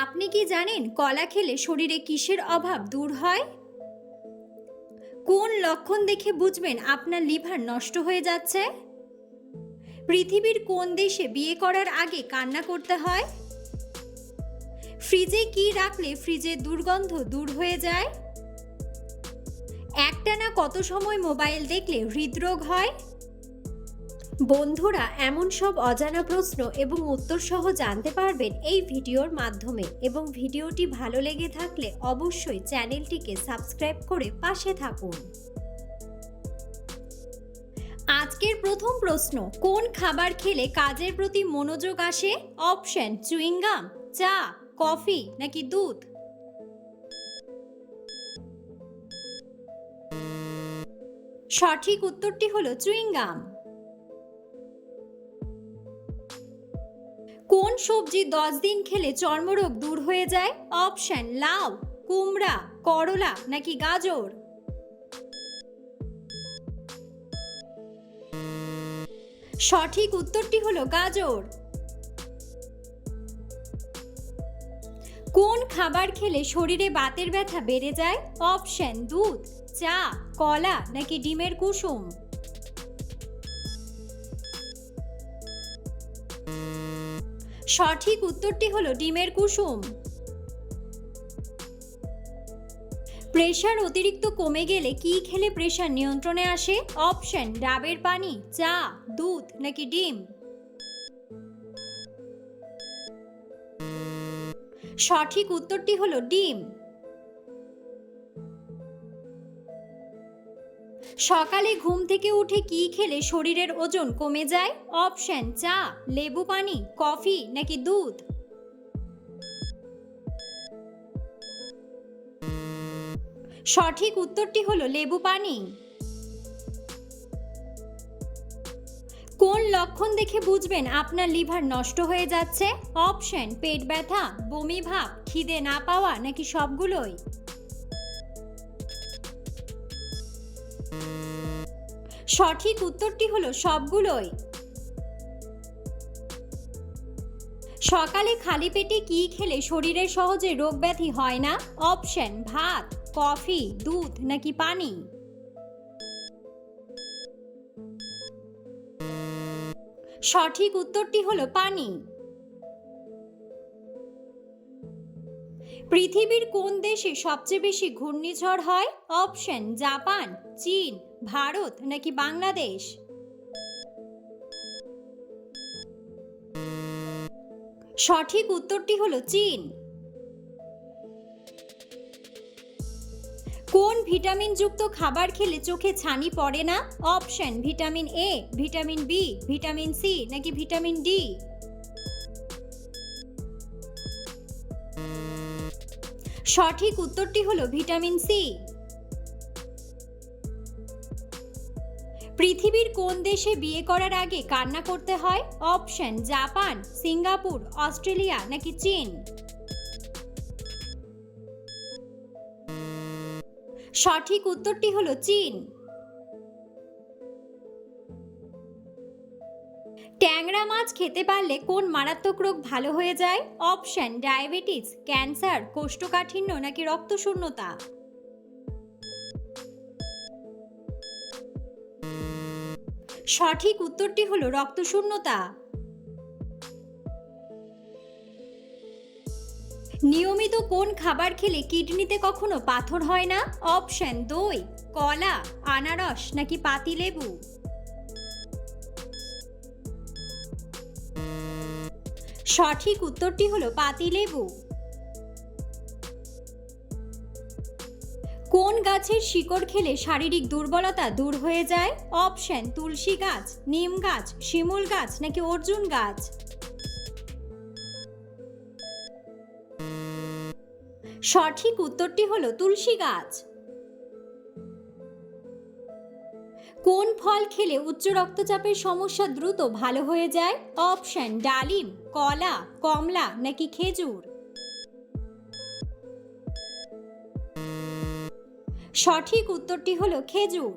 আপনি কি জানেন কলা খেলে শরীরে কিসের অভাব দূর হয়? কোন লক্ষণ দেখে বুঝবেন আপনার লিভার নষ্ট হয়ে যাচ্ছে? পৃথিবীর কোন দেশে বিয়ে করার আগে কান্না করতে হয়? ফ্রিজে কি রাখলে ফ্রিজের দুর্গন্ধ দূর হয়ে যায়? একটানা কত সময় মোবাইল দেখলে হৃদরোগ হয়? বন্ধুরা, এমন সব অজানা প্রশ্ন এবং উত্তর সহ জানতে পারবেন এই ভিডিওর মাধ্যমে, এবং ভিডিওটি ভালো লেগে থাকলে অবশ্যই চ্যানেলটিকে সাবস্ক্রাইব করে পাশে থাকুন। আজকের প্রথম প্রশ্ন, কোন খাবার খেলে কাজের প্রতি মনোযোগ আসে? অপশন: চুইংগাম, চা, কফি নাকি দুধ? সঠিক উত্তরটি হলো চুইংগাম। কোন সবজি 10 দিন খেলে চর্মরোগ দূর হয়ে যায়? অপশন: লাউ, কুমড়া, করলা নাকি গাজর? সঠিক উত্তরটি হলো গাজর। কোন খাবার খেলে শরীরে বাতের ব্যথা বেড়ে যায়? অপশন: দুধ, চা, কলা নাকি ডিমের কুসুম? সঠিক উত্তরটি হলো ডিমের কুসুম। প্রেশার অতিরিক্ত কমে গেলে কি খেলে প্রেশার নিয়ন্ত্রণে আসে? অপশন: ডাবের পানি, চা, দুধ নাকি ডিম? সঠিক উত্তরটি হলো ডিম। সকালে ঘুম থেকে উঠে কি খেলে শরীরের ওজন কমে যায়? অপশন: চা, লেবু পানি, কফি নাকি দুধ? সঠিক উত্তরটি হলো লেবু পানি। কোন লক্ষণ দেখে বুঝবেন আপনার লিভার নষ্ট হয়ে যাচ্ছে? অপশন: পেট ব্যথা, বমি ভাব, খিদে না পাওয়া নাকি সবগুলোই? সঠিক উত্তরটি হলো সবগুলোই। সকালে খালি পেটে কি খেলে শরীরে সহজে রোগ ব্যাধি হয় না? অপশন: ভাত, কফি, দুধ নাকি পানি? সঠিক উত্তরটি হলো পানি। পৃথিবীর কোন দেশে সবচেয়ে বেশি ঘূর্ণিঝড় হয়? অপশন: জাপান, চীন, ভারত নাকি বাংলাদেশ? সঠিক উত্তরটি হলো চীন। কোন ভিটামিনযুক্ত খাবার খেলে চোখে ছানি পড়ে না? Option: vitamin A, vitamin B, vitamin C নাকি ভিটামিন ডি? সঠিক উত্তরটি হলো ভিটামিন সি। পৃথিবীর কোন দেশে বিয়ে করার আগে কান্না করতে হয়? অপশন: জাপান, সিঙ্গাপুর, অস্ট্রেলিয়া নাকি চীন? সঠিক উত্তরটি হলো চীন। ট্যাংরা মাছ খেতে পারলে কোন মারাত্মক রোগ ভালো হয়ে যায়? অপশন: ডায়াবেটিস, ক্যান্সার, কোষ্ঠকাঠিন্য নাকি রক্তশূন্যতা? সঠিক উত্তরটি হলো রক্তশূন্যতা। নিয়মিত কোন খাবার খেলে কিডনিতে কখনো পাথর হয় না? অপশন: দই, কলা, আনারস নাকি পাতিলেবু? সঠিক উত্তরটি হলো পাতিলেবু। কোন গাছের শিকড় খেলে শারীরিক দুর্বলতা দূর হয়ে যায়? অপশন: তুলসী গাছ, নিম গাছ, শিমুল গাছ নাকি অর্জুন গাছ? সঠিক উত্তরটি হলো তুলসী গাছ। কোন ফল খেলে উচ্চ রক্তচাপের সমস্যা দ্রুত ভালো হয়ে যায়? অপশন: ডালিম, কলা, কমলা নাকি খেজুর? সঠিক উত্তরটি হলো খেজুর।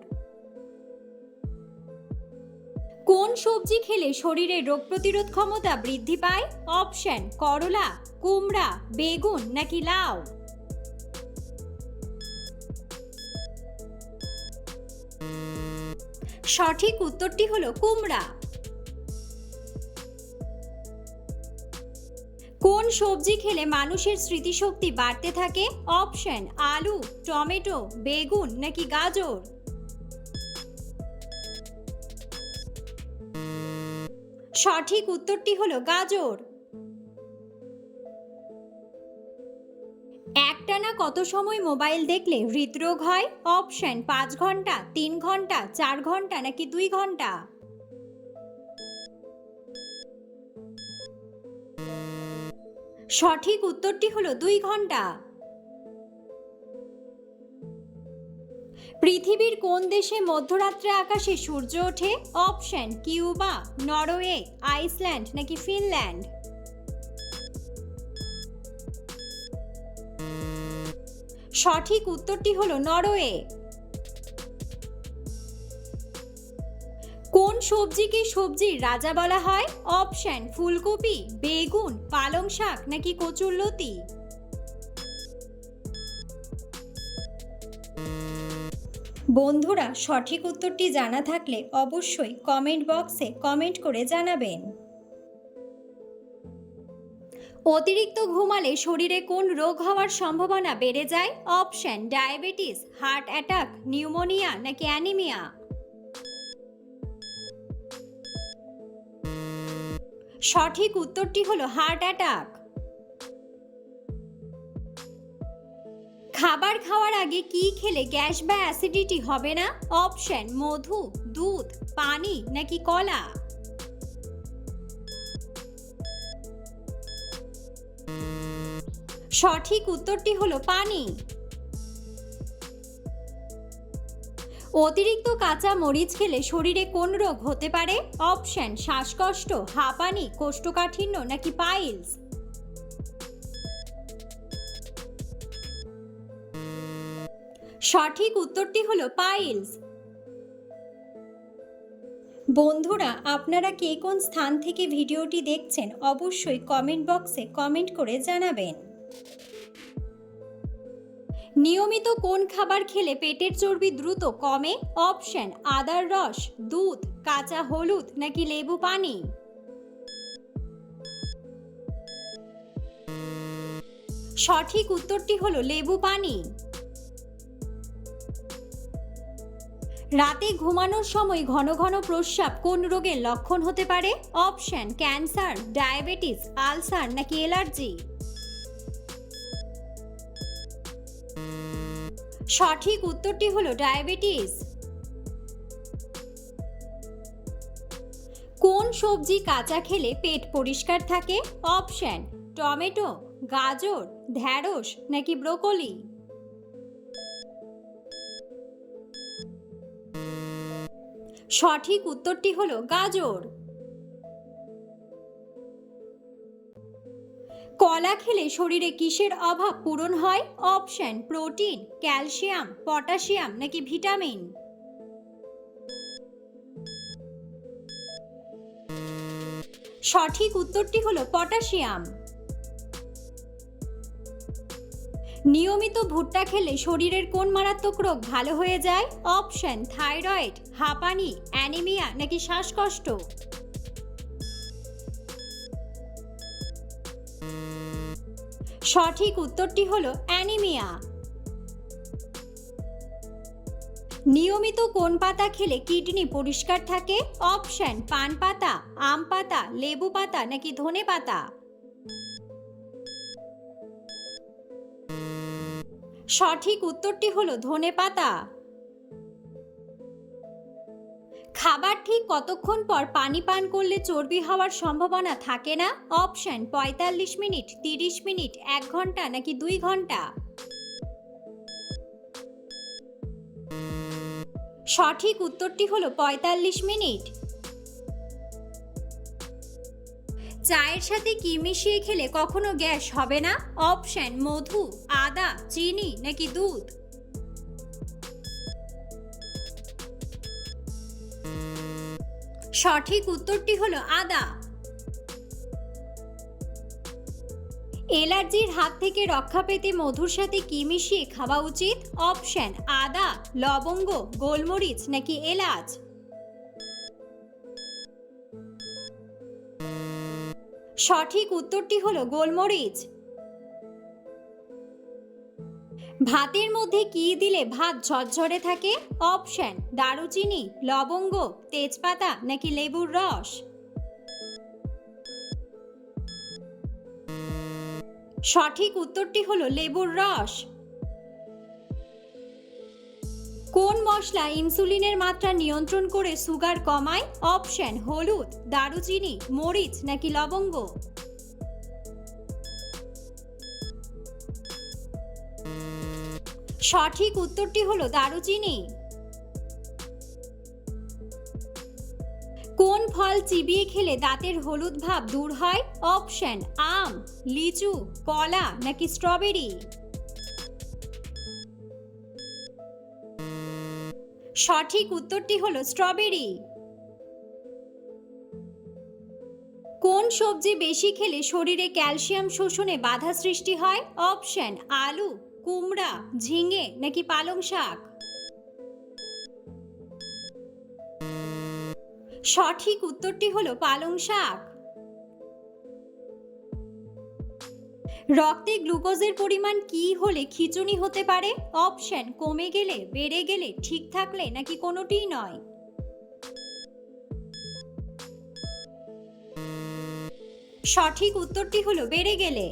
কোন সবজি খেলে শরীরের রোগ প্রতিরোধ ক্ষমতা বৃদ্ধি পায়? অপশন করলা, কুমড়া, বেগুন নাকি লাউ? সঠিক উত্তরটি হলো কুমড়া। কোন সবজি খেলে মানুষের স্মৃতিশক্তি বাড়তে থাকে? অপশন আলু, টমেটো, বেগুন নাকি গাজর? সঠিক উত্তরটি হলো গাজর। একটানা কত সময় মোবাইল দেখলে হৃদরোগ হয়? অপশন 5 ঘন্টা, 3 ঘন্টা, 4 ঘন্টা নাকি 2 ঘন্টা? সঠিক উত্তরটি হলো 2 ঘন্টা। পৃথিবীর কোন দেশে মধ্যরাত্রে আকাশে সূর্য ওঠে? অপশন কিউবা, নরওয়ে, আইসল্যান্ড নাকি ফিনল্যান্ড? সঠিক উত্তরটি হলো নরওয়ে। কোন সবজিকে সবজির রাজা বলা হয়? অপশন ফুলকপি, বেগুন, পালং শাক নাকি কচুরলতি? বন্ধুরা, সঠিক উত্তরটি জানা থাকলে অবশ্যই কমেন্ট বক্সে কমেন্ট করে জানাবেন। অতিরিক্ত ঘুমালে শরীরে কোন রোগ হওয়ার সম্ভাবনা বেড়ে যায়? Option diabetes, heart attack, pneumonia নাকি অ্যানিমিয়া? সঠিক উত্তরটি হলো হার্ট অ্যাটাক। খাবার খাওয়ার আগে কি খেলে গ্যাস বা অ্যাসিডিটি হবে না? অপশন মধু, দুধ, পানি নাকি কলা? সঠিক উত্তরটি হলো পানি। অতিরিক্ত কাঁচা মরিচ খেলে শরীরে কোন রোগ হতে পারে? অপশন শ্বাসকষ্ট, হাঁপানি, কোষ্ঠকাঠিন্য নাকি পাইলস? সঠিক উত্তরটি হলো পাইলস। বন্ধুরা, আপনারা কে কোন স্থান থেকে ভিডিওটি দেখছেন অবশ্যই কমেন্ট বক্সে কমেন্ট করে জানাবেন। নিয়মিত কোন খাবার খেলে পেটের চর্বি দ্রুত কমে? অপশন আদার রস, দুধ, কাঁচা হলুদ নাকি লেবু পানি? সঠিক উত্তরটি হলো লেবু পানি। রাতে ঘুমানোর সময় ঘন ঘন প্রস্রাব কোন রোগের লক্ষণ হতে পারে? অপশন ক্যান্সার, ডায়াবেটিস, আলসার নাকি অ্যালার্জি? সঠিক উত্তরটি হলো ডায়াবেটিস। কোন সবজি কাঁচা খেলে পেট পরিষ্কার থাকে? অপশন টমেটো, গাজর, ঢ্যাঁড়স নাকি ব্রোকলি? সঠিক উত্তরটি হলো গাজর। কলা খেলে শরীরে কিসের অভাব পূরণ হয়? অপশন প্রোটিন, ক্যালসিয়াম, পটাশিয়াম নাকি ভিটামিন? সঠিক উত্তরটি হলো পটাশিয়াম। নিয়মিত ভুট্টা খেলে শরীরের কোন মারাত্মক রোগ ভালো হয়ে যায়? অপশন থাইরয়েড, হাঁপানি, অ্যানিমিয়া নাকি শ্বাসকষ্ট? সঠিক উত্তরটি হলো অ্যানিমিয়া। নিয়মিত কোন পাতা খেলে কিডনি পরিষ্কার থাকে? অপশন পান পাতা, আম পাতা, লেবু পাতা নাকি ধনে পাতা? সঠিক উত্তরটি হলো ধনে পাতা। খাবার ঠিক কতক্ষণ পর পানি পান করলে চর্বি হওয়ার সম্ভাবনা থাকে না? অপশন 45 মিনিট, 30 মিনিট, 1 ঘন্টা নাকি 2 ঘন্টা? সঠিক উত্তরটি হলো 45 মিনিট। চায়ের সাথে কি মিশিয়ে খেলে কখনো গ্যাস হবে না? অপশন মধু, আদা, চিনি নাকি দুধ? সঠিক উত্তরটি হলো আদা। অ্যালার্জির হাত থেকে রক্ষা পেতে মধুর সাথে কি মিশিয়ে খাওয়া উচিত? অপশন আদা, লবঙ্গ, গোলমরিচ নাকি এলাচ। সঠিক উত্তরটি হলো গোলমরিচ। ভাতের মধ্যে কি দিলে ভাত ঝরঝরে থাকে? অপশন দারুচিনি, লবঙ্গ, তেজপাতা নাকি লেবুর রস। সঠিক উত্তরটি হলো লেবুর রস। কোন মশলা ইনসুলিনের মাত্রা নিয়ন্ত্রণ করে সুগার কমায়? অপশন হলুদ, দারুচিনি, মরিচ নাকি লবঙ্গ। সঠিক উত্তরটি হলো দারুচিনি। কোন ফল চিবিয়ে খেলে দাঁতের হলুদ ভাব দূর হয়? অপশন আম, লিচু, কলা নাকি স্ট্রবেরি। সঠিক উত্তরটি হলো স্ট্রবেরি। কোন সবজি বেশি খেলে শরীরে ক্যালসিয়াম শোষণে বাধা সৃষ্টি হয়? অপশন আলু, কুমড়া, ঝিঙে নাকি পালং শাক। সঠিক উত্তরটি হলো পালং শাক। রক্তে গ্লুকোজের পরিমাণ কি হলে খিঁচুনি হতে পারে? অপশন কমে গেলে, বেড়ে গেলে, ঠিক থাকলে নাকি কোনোটিই নয়। সঠিক উত্তরটি হলো বেড়ে গেলে।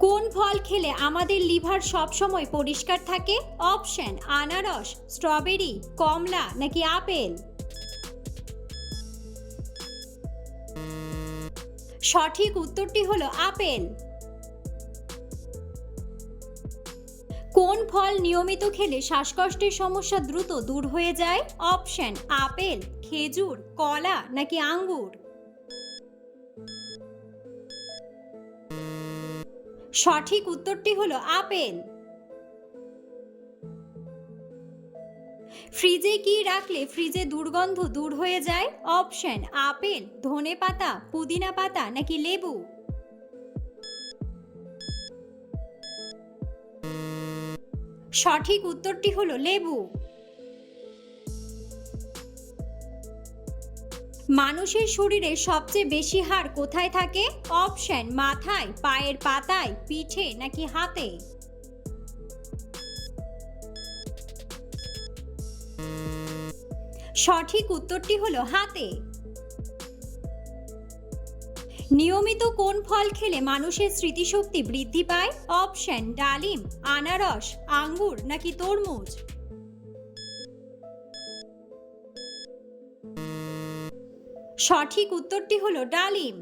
কোন ফল খেলে আমাদের লিভার সবসময় পরিষ্কার থাকে? অপশন আনারস, স্ট্রবেরি, কমলা নাকি আপেল। সঠিক উত্তরটি হলো আপেল। কোন ফল নিয়মিত খেলে শ্বাসকষ্টের সমস্যা দ্রুত দূর হয়ে যায়? অপশন আপেল, খেজুর, কলা নাকি আঙ্গুর। সঠিক উত্তরটি হলো আপেল। ফ্রিজে কি রাখলে ফ্রিজে দুর্গন্ধ দূর হয়ে যায়? অপশন আপেল, ধনেপাতা, পুদিনা পাতা নাকি লেবু। সঠিক উত্তরটি হলো লেবু। মানুষের শরীরে সবচেয়ে বেশি হাড় কোথায় থাকে? অপশন মাথায়, পায়ের পাতায়, পিঠে নাকি হাতে। সঠিক উত্তরটি হলো হাতে। নিয়মিত কোন ফল খেলে মানুষের স্মৃতিশক্তি বৃদ্ধি পায়? অপশন ডালিম, আনারস, আঙ্গুর নাকি তরমুজ। সঠিক উত্তরটি হলো ডালিম।